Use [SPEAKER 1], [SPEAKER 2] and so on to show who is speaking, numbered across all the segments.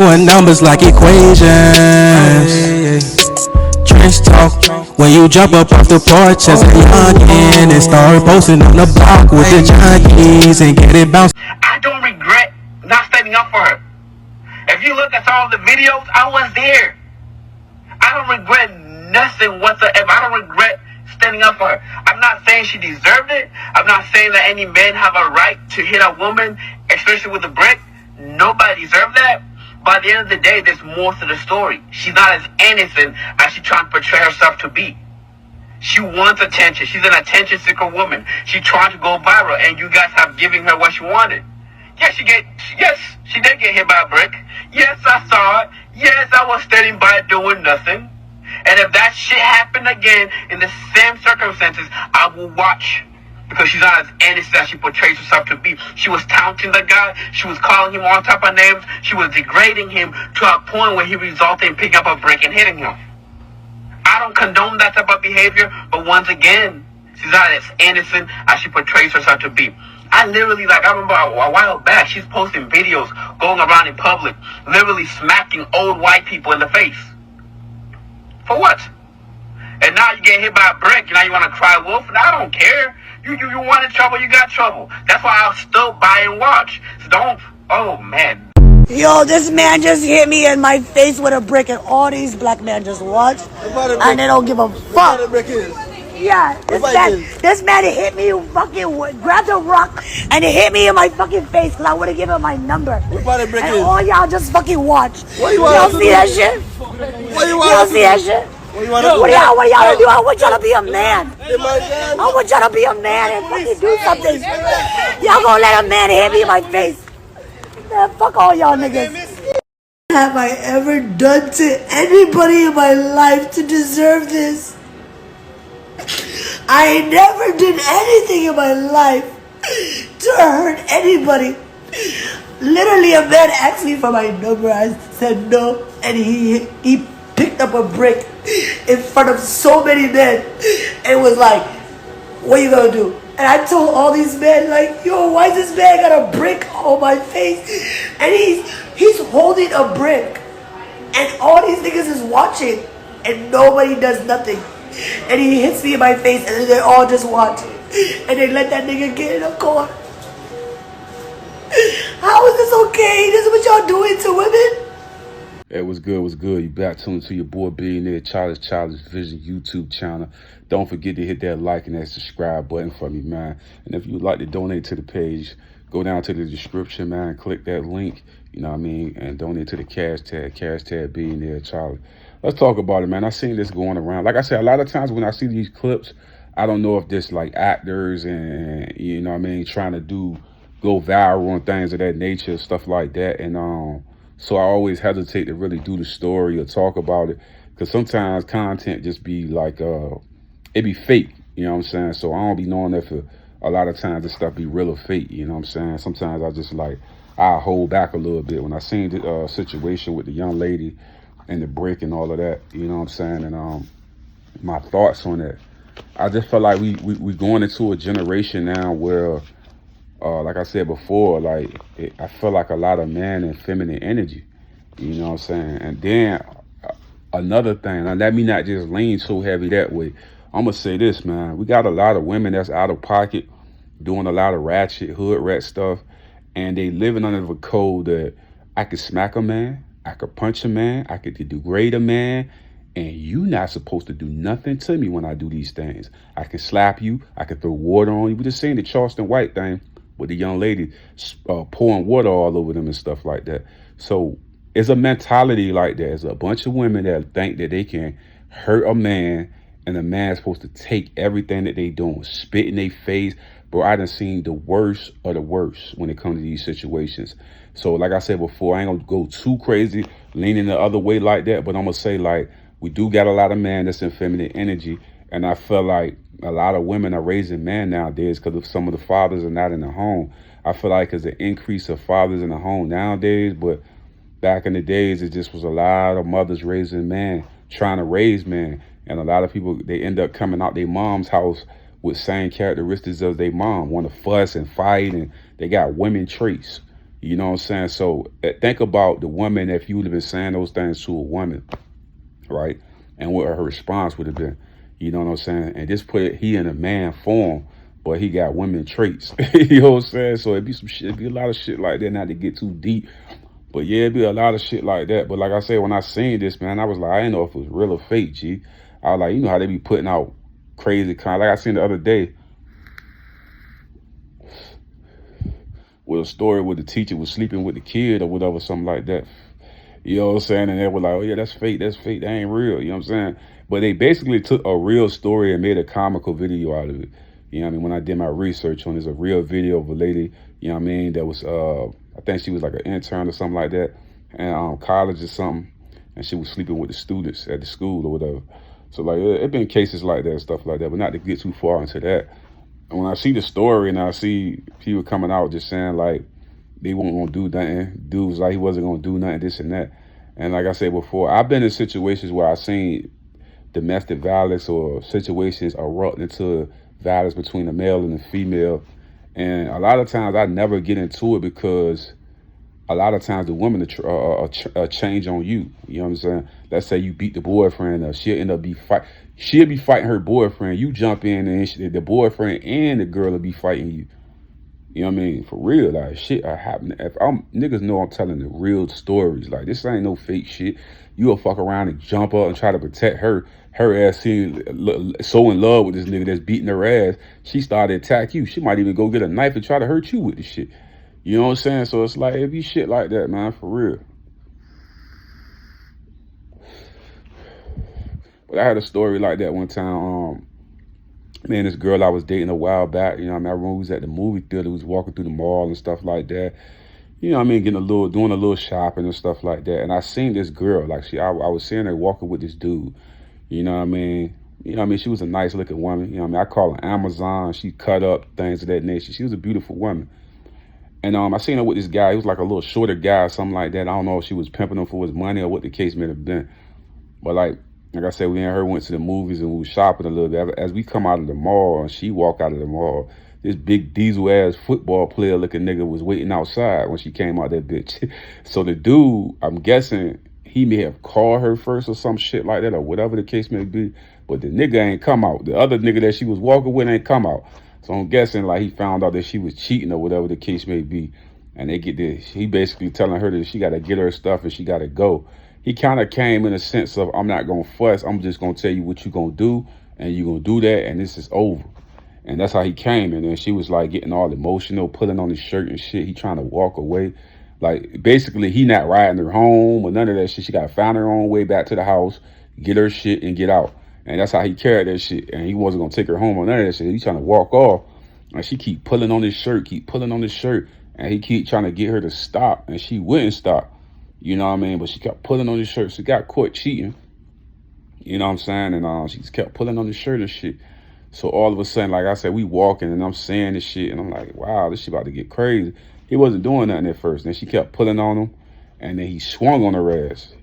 [SPEAKER 1] Doing numbers like equations. Trench talk. When you jump up off the porch as a youngin' and start posting on the block with the junkies and get it bounced.
[SPEAKER 2] I don't regret not standing up for her. If you look at all the videos, I was there. I don't regret nothing whatsoever. I don't regret standing up for her. I'm not saying she deserved it. I'm not saying that any men have a right to hit a woman, especially with a brick. Nobody deserves that. By the end of the day, there's more to the story. She's not as innocent as she's trying to portray herself to be. She wants attention. She's an attention-seeker woman. She's trying to go viral, and you guys have given her what she wanted. Yes, she did get hit by a brick. Yes, I saw it. Yes, I was standing by doing nothing. And if that shit happened again in the same circumstances, I will watch. Because she's not as innocent as she portrays herself to be. She was taunting the guy. She was calling him all type of names. She was degrading him to a point where he resulted in picking up a brick and hitting him. I don't condone that type of behavior, but once again, she's not as innocent as she portrays herself to be. I remember a while back, she's posting videos going around in public, literally smacking old white people in the face. For what? And now you get hit by a brick, and now you want to cry wolf? And I don't care. You wanted trouble, you got trouble. That's why I'll still buy and watch. So oh man.
[SPEAKER 3] Yo, this man just hit me in my face with a brick, and all these black men just watch, and they don't give a fuck.
[SPEAKER 4] What the brick is?
[SPEAKER 3] Yeah, this man hit me, fucking grabbed a rock, and it hit me in my fucking face, because I would have given him my number.
[SPEAKER 4] What the brick
[SPEAKER 3] and
[SPEAKER 4] is?
[SPEAKER 3] all y'all just fucking watch.
[SPEAKER 4] What you
[SPEAKER 3] y'all see that shit? Y'all see that shit? What y'all to do? I want y'all to be a man. I want y'all to be a man and fucking do something. Y'all gonna let a man hit me in my face? Man, fuck all y'all niggas. Have I ever done to anybody in my life to deserve this? I never did anything in my life to hurt anybody. Literally, a man asked me for my number. I said no, and he picked up a brick in front of so many men and was like, what you gonna do? And I told all these men, like, yo, why this man got a brick on my face? And he's holding a brick, and all these niggas is watching, and nobody does nothing. And he hits me in my face, and then they all just watch, and they let that nigga get in a car. How is this okay? This is what y'all doing to women?
[SPEAKER 5] It was good. You back tuned to your boy Billionaire Childish Vision YouTube channel. Don't forget to hit that like and that subscribe button for me, man. And if you'd like to donate to the page, go down to the description, man. Click that link, you know what I mean, and donate to the cash tag Billionaire Charlie. Let's talk about it, man. I seen this going around. Like I said, a lot of times when I see these clips, I don't know if this like actors and, you know what I mean, trying to go viral and things of that nature, stuff like that. And so I always hesitate to really do the story or talk about it, because sometimes content just be like, it be fake, you know what I'm saying? So I don't be knowing if a lot of times this stuff be real or fake, you know what I'm saying? Sometimes I just I hold back a little bit. When I seen the situation with the young lady and the brick and all of that, you know what I'm saying? And my thoughts on that, I just felt like we going into a generation now where, like I said before, I feel like a lot of man and feminine energy, you know what I'm saying? And then another thing, now let me not just lean so heavy that way. I'm going to say this, man. We got a lot of women that's out of pocket, doing a lot of ratchet, hood rat stuff, and they living under the code that I could smack a man, I could punch a man, I could degrade a man, and you not supposed to do nothing to me when I do these things. I can slap you, I can throw water on you. We just saying the Charleston White thing with the young lady pouring water all over them and stuff like that. So it's a mentality like that. It's a bunch of women that think that they can hurt a man, and a man's supposed to take everything that they doing, spit in their face. Bro, I done seen the worst of the worst when it comes to these situations. So like I said before, I ain't gonna go too crazy, leaning the other way like that, but I'm gonna say, like, we do got a lot of men that's in feminine energy, and I feel like a lot of women are raising men nowadays because of some of the fathers are not in the home. I feel like there's an increase of fathers in the home nowadays, but back in the days, it just was a lot of mothers raising men, trying to raise men. And a lot of people, they end up coming out their mom's house with same characteristics as their mom, want to fuss and fight, and they got women traits. You know what I'm saying? So think about the woman if you would have been saying those things to a woman, right? And what her response would have been. You know what I'm saying? And just put he in a man form, but he got women traits. You know what I'm saying? So it'd be some shit, it'd be a lot of shit like that, not to get too deep. But yeah, it'd be a lot of shit like that. But like I said, when I seen this, man, I was like, I didn't know if it was real or fake, G. I was like, you know how they be putting out crazy kind. Like I seen the other day with a story where the teacher was sleeping with the kid or whatever, something like that. You know what I'm saying? And they were like, oh yeah, that's fake, that ain't real. You know what I'm saying? But they basically took a real story and made a comical video out of it. You know what I mean? When I did my research on it, it's a real video of a lady, you know what I mean, that was, I think she was like an intern or something like that, and college or something, and she was sleeping with the students at the school or whatever. So like, it been cases like that and stuff like that, but not to get too far into that. And when I see the story and I see people coming out just saying like, they weren't gonna do nothing, dudes like he wasn't gonna do nothing, this and that. And like I said before, I've been in situations where I've seen domestic violence or situations erupt into violence between the male and the female. And a lot of times I never get into it because a lot of times the woman change on you. You know what I'm saying? Let's say you beat the boyfriend, she'll end up she'll be fighting her boyfriend. You jump in and the boyfriend and the girl will be fighting you. You know what I mean? For real, like shit happening. If niggas know I'm telling the real stories. Like this ain't no fake shit. You'll fuck around and jump up and try to protect her. Her ass seeing so in love with this nigga that's beating her ass. She started to attack you. She might even go get a knife and try to hurt you with this shit. You know what I'm saying? So it's like it be shit like that, man. For real. But I had a story like that one time. Man, this girl I was dating a while back, you know what I mean? I remember we was at the movie theater, we was walking through the mall and stuff like that. You know what I mean? Doing a little shopping and stuff like that. And I seen this girl, like I was seeing her walking with this dude. You know what I mean? You know what I mean? She was a nice looking woman. You know what I mean? I call her Amazon. She cut up, things of that nature. She was a beautiful woman. And I seen her with this guy. He was like a little shorter guy or something like that. I don't know if she was pimping him for his money or what the case may have been. But like I said, we and her went to the movies and we was shopping a little bit. As we come out of the mall and she walked out of the mall, this big diesel ass football player looking nigga was waiting outside when she came out that bitch. So the dude, I'm guessing he may have called her first or some shit like that or whatever the case may be. But the nigga ain't come out. The other nigga that she was walking with ain't come out. So I'm guessing like he found out that she was cheating or whatever the case may be. And they get this. He basically telling her that she got to get her stuff and she got to go. He kind of came in a sense of, I'm not going to fuss. I'm just going to tell you what you're going to do. And you're going to do that. And this is over. And that's how he came. And then she was like getting all emotional, pulling on his shirt and shit. He trying to walk away. Like basically he not riding her home or none of that shit. She got to find her own way back to the house, get her shit and get out. And that's how he carried that shit. And he wasn't going to take her home or none of that shit. He trying to walk off. And she keep pulling on his shirt, And he keep trying to get her to stop. And she wouldn't stop. You know what I mean? But she kept pulling on his shirt. She got caught cheating. You know what I'm saying? And she just kept pulling on his shirt and shit. So all of a sudden, like I said, we walking and I'm saying this shit. And I'm like, wow, this shit about to get crazy. He wasn't doing nothing at first. Then she kept pulling on him. And then he swung on her ass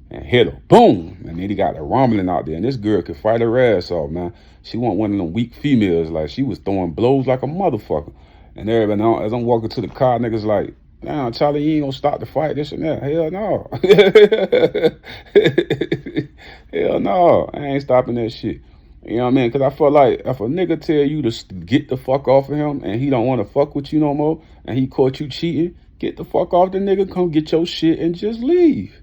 [SPEAKER 5] and hit her. Boom. And then he got a rumbling out there. And this girl could fight her ass off, man. She wasn't one of them weak females. Like, she was throwing blows like a motherfucker. And everybody, as I'm walking to the car, niggas like, nah, Charlie, you ain't gonna stop the fight, this and that. Hell no. Hell no. I ain't stopping that shit. You know what I mean? Because I feel like if a nigga tell you to get the fuck off of him and he don't want to fuck with you no more and he caught you cheating, get the fuck off the nigga, come get your shit and just leave.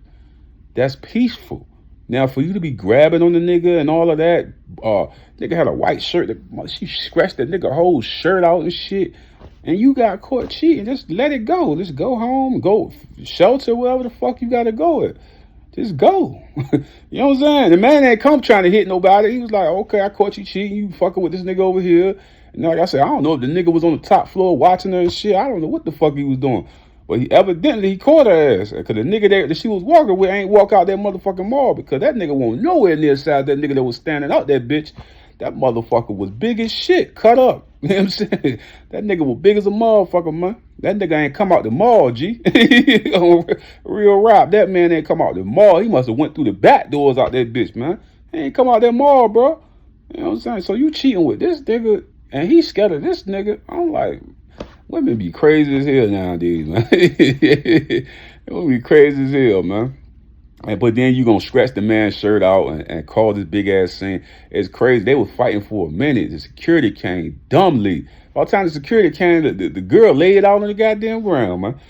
[SPEAKER 5] That's peaceful. Now, for you to be grabbing on the nigga and all of that, nigga had a white shirt. She scratched the nigga whole shirt out and shit. And you got caught cheating. Just let it go. Just go home, go shelter, wherever the fuck you got to go at. Just go. You know what I'm saying? The man ain't come trying to hit nobody. He was like, okay, I caught you cheating. You fucking with this nigga over here. And like I said, I don't know if the nigga was on the top floor watching her and shit. I don't know what the fuck he was doing. But he evidently caught her ass. Because the nigga that she was walking with ain't walk out that motherfucking mall. Because that nigga wasn't nowhere near the side of that nigga that was standing out that bitch. That motherfucker was big as shit, cut up. You know what I'm saying? That nigga was big as a motherfucker, man. That nigga ain't come out the mall, G. Real rap. That man ain't come out the mall. He must have went through the back doors out that bitch, man. He ain't come out that mall, bro. You know what I'm saying? So you cheating with this nigga, and he's scared of this nigga. I'm like, Women be crazy as hell nowadays, man. Women be crazy as hell, man. But then you gonna scratch the man's shirt out and call this big ass scene. It's crazy. They were fighting for a minute. The security came dumbly. By the time the security came, the girl laid out on the goddamn ground, man.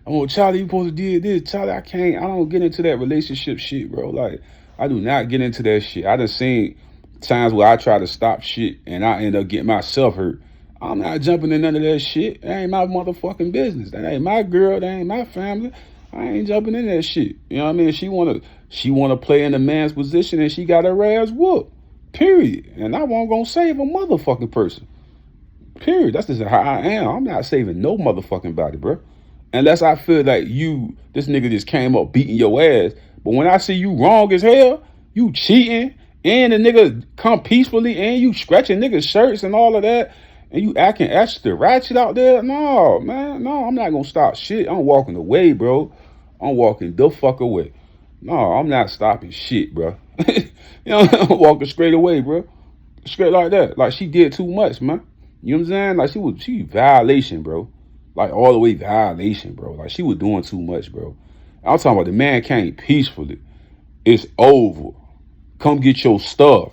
[SPEAKER 5] I'm like, Charlie, you supposed to do this. Charlie, I don't get into that relationship shit, bro. Like, I do not get into that shit. I done seen times where I try to stop shit and I end up getting myself hurt. I'm not jumping in none of that shit. That ain't my motherfucking business. That ain't my girl. That ain't my family. I ain't jumping in that shit. You know what I mean? She wanna play in the man's position and she got her ass whooped. Period. And I won't gonna save a motherfucking person. Period. That's just how I am. I'm not saving no motherfucking body, bro. Unless I feel like this nigga just came up beating your ass. But when I see you wrong as hell, you cheating, and the nigga come peacefully, and you scratching niggas' shirts and all of that, and you acting extra ratchet out there, no, man, no, I'm not gonna stop shit. I'm walking away, bro. I'm walking the fuck away. No, I'm not stopping shit, bro. You know, I'm walking straight away, bro. Straight like that. Like, she did too much, man. You know what I'm saying? Like, she violation, bro. Like, all the way violation, bro. Like, she was doing too much, bro. I'm talking about the man came peacefully. It's over. Come get your stuff.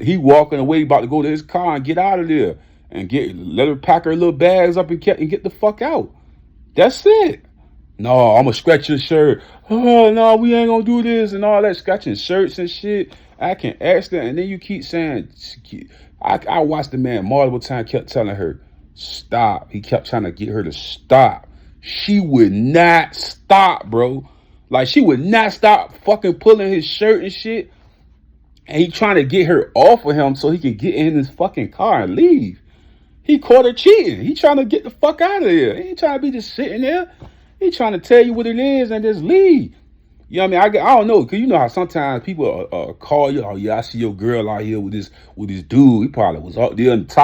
[SPEAKER 5] He walking away, about to go to his car and get out of there. And let her pack her little bags up and get the fuck out. That's it. No, I'm gonna scratch your shirt. Oh, no, we ain't gonna do this and all that. Scratching shirts and shit. I can ask that. And then you keep saying, I watched the man multiple times, kept telling her, stop. He kept trying to get her to stop. She would not stop, bro. Like, she would not stop fucking pulling his shirt and shit. And he trying to get her off of him so he can get in his fucking car and leave. He caught her cheating. He trying to get the fuck out of there. He ain't trying to be just sitting there. He trying to tell you what it is and just leave. You know what I mean? I don't know, because you know how sometimes people call you, oh yeah, I see your girl out here with this dude. He probably was out there in the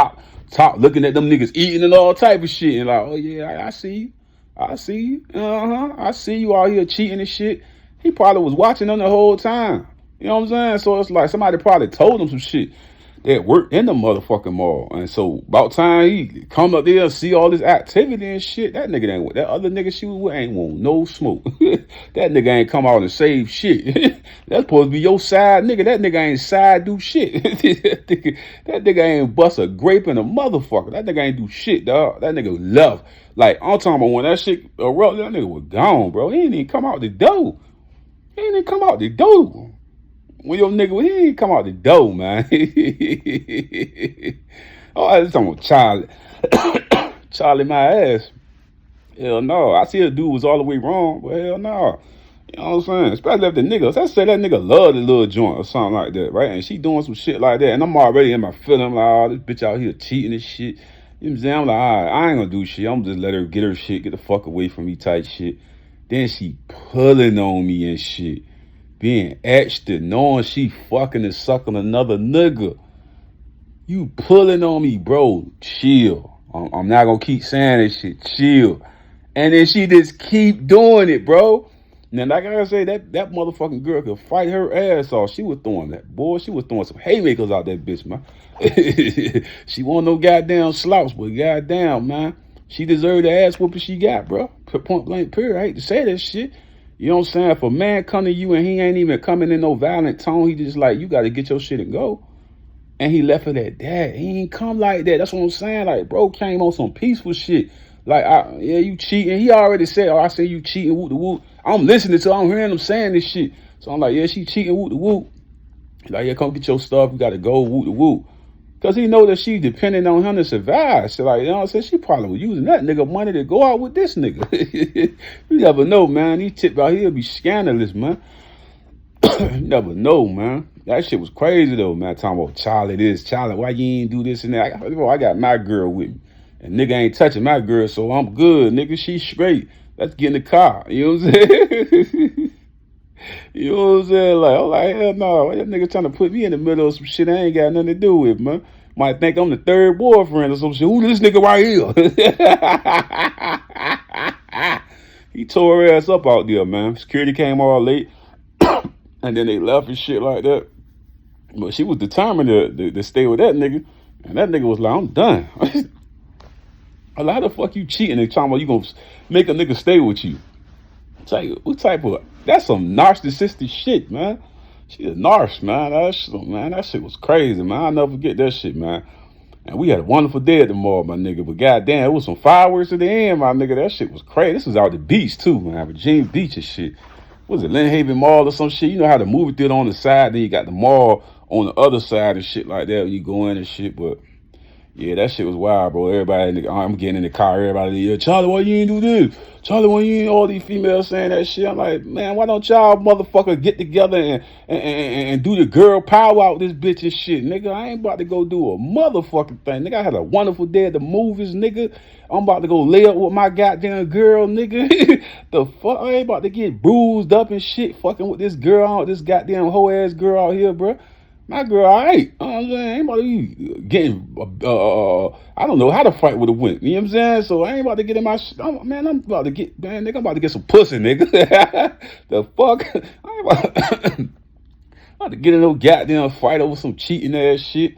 [SPEAKER 5] top looking at them niggas eating and all type of shit. And like, oh yeah, I see you. I see you. I see you out here cheating and shit. He probably was watching them the whole time. You know what I'm saying? So it's like somebody probably told him some shit that worked in the motherfucking mall. And so about time he come up there and see all this activity and shit, that other nigga she was with ain't want no smoke. That nigga ain't come out and save shit. That's supposed to be your side nigga. That nigga ain't side do shit. that nigga ain't bust a grape in a motherfucker. That nigga ain't do shit, dog. That nigga left. Like, I'm talking about when that shit erupted, that nigga was gone, bro. He ain't even come out the door. When your nigga, he ain't come out the door, man. Oh, I was talking about Charlie. Charlie, my ass. Hell no. I see a dude was all the way wrong, but hell no. You know what I'm saying? Especially if the nigga, let's say that nigga love the little joint or something like that, right? And she doing some shit like that, and I'm already in my feeling. I'm like, oh, this bitch out here cheating and shit. You know what I'm saying? I'm like, all right, I ain't gonna do shit. I'm just let her get her shit, get the fuck away from me type shit. Then she pulling on me and shit. Being extra, knowing she fucking and sucking another nigga. You pulling on me, bro. Chill. I'm not gonna keep saying this shit. Chill. And then she just keep doing it, bro. Now, like I say, that motherfucking girl could fight her ass off. She was throwing that, boy. She was throwing some haymakers out that bitch, man. She wasn't no goddamn slouch, but goddamn, man. She deserved the ass whooping she got, bro. Point blank, period. I hate to say that shit. You know what I'm saying? If a man come to you and he ain't even coming in no violent tone, he just like, you got to get your shit and go. And he left it at that. He ain't come like that. That's what I'm saying. Like, bro came on some peaceful shit. Like, yeah, you cheating. He already said, oh, I say you cheating, whoop the whoop. I'm listening to I'm hearing him saying this shit. So I'm like, yeah, she cheating, whoop the whoop. Like, yeah, come get your stuff. You got to go, whoop the whoop. Because he know that she depending on him to survive. So, like, you know what I'm saying? She probably was using that nigga money to go out with this nigga. You never know, man. These tips out here be scandalous, man. You never know, man. That shit was crazy, though, man. Talking about Charlie this, Charlie, why you ain't do this and that? I got my girl with me. And nigga ain't touching my girl, so I'm good. Nigga, she straight. Let's get in the car. You know what I'm saying? You know what I'm saying? Like, I'm like, hell no. That nigga trying to put me in the middle of some shit I ain't got nothing to do with, man. Might think I'm the third boyfriend or some shit. Who this nigga right here? He tore her ass up out there, man. Security came all late. And then they left and shit like that. But she was determined to stay with that nigga. And that nigga was like, I'm done. Like, how the fuck you cheating and talking about you gonna make a nigga stay with you? What type of, that's some narcissistic shit, man. She a narc, man. That shit was crazy, man. I'll never forget that shit, man. And we had a wonderful day at the mall, my nigga. But goddamn, it was some fireworks at the end, my nigga. That shit was crazy. This was out the beach too, man. Virginia Beach and shit. Was it Lynn Haven Mall or some shit? You know how the movie theater on the side, then you got the mall on the other side and shit like that when you go in and shit. But yeah, that shit was wild, bro. Everybody, I'm getting in the car. Everybody, yeah, Charlie, why you ain't do this? Charlie, why you ain't, all these females saying that shit? I'm like, man, why don't y'all motherfuckers get together and do the girl power out this bitch and shit, nigga? I ain't about to go do a motherfucking thing, nigga. I had a wonderful day at the movies, nigga. I'm about to go lay up with my goddamn girl, nigga. The fuck, I ain't about to get bruised up and shit, fucking with this girl, this goddamn hoe ass girl out here, bro. My girl, alright. I ain't about to be getting, I don't know how the fight would have went. You know what I'm saying? So I ain't about to get in my, man, I'm about to get, man, nigga, I'm about to get some pussy, nigga. The fuck? I ain't about to get in no goddamn fight over some cheating ass shit.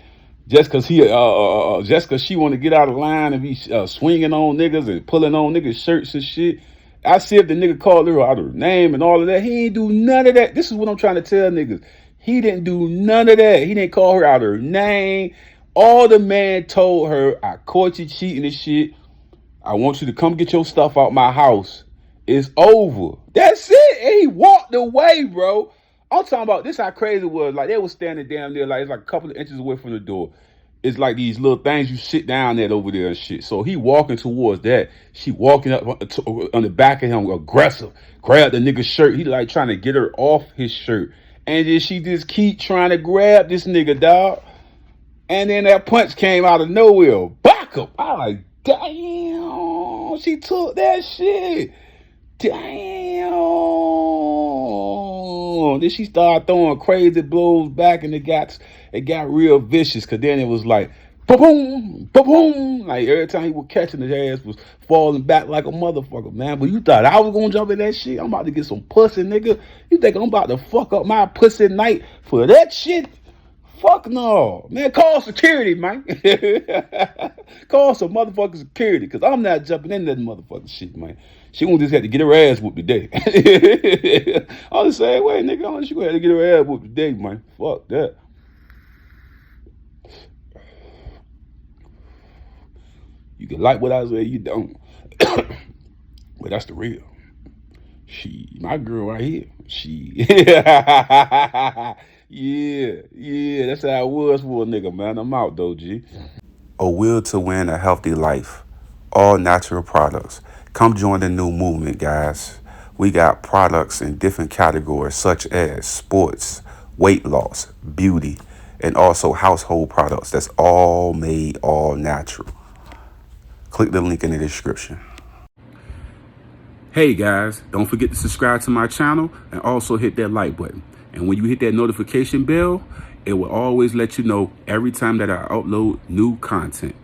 [SPEAKER 5] Just cause she want to get out of line and be swinging on niggas and pulling on niggas' shirts and shit. I see if the nigga called her out her name and all of that. He ain't do none of that. This is what I'm trying to tell niggas. He didn't do none of that. He didn't call her out her name. All the man told her, I caught you cheating and shit. I want you to come get your stuff out my house. It's over. That's it. And he walked away, bro. I'm talking about this how crazy it was. Like, they was standing down there, like, it's like a couple of inches away from the door. It's like these little things you sit down at over there and shit. So he walking towards that. She walking up on the back of him, aggressive. Grabbed the nigga's shirt. He like trying to get her off his shirt. And then she just keep trying to grab this nigga, dog. And then that punch came out of nowhere. Back up. I like, damn. She took that shit. Damn. Then she started throwing crazy blows back, and it got real vicious. Cause then it was like, boom, boom. Like every time he was catching, his ass was falling back like a motherfucker, man. But you thought I was gonna jump in that shit? I'm about to get some pussy, nigga. You think I'm about to fuck up my pussy night for that shit? Fuck no, man. Call security, man. Call some motherfucking security, cause I'm not jumping in that motherfucking shit, man. She gonna just have to get her ass whooped today. I'm the same way, nigga. She gonna have to get her ass whooped today, man. Fuck that. You can like what I say, you don't. But that's the real. My girl right here. Yeah, that's how it was for a nigga, man. I'm out though, G. A will to win a healthy life. All natural products. Come join the new movement, guys. We got products in different categories such as sports, weight loss, beauty, and also household products that's all made all natural. Click the link in the description. Hey guys, don't forget to subscribe to my channel and also hit that like button. And when you hit that notification bell, it will always let you know every time that I upload new content.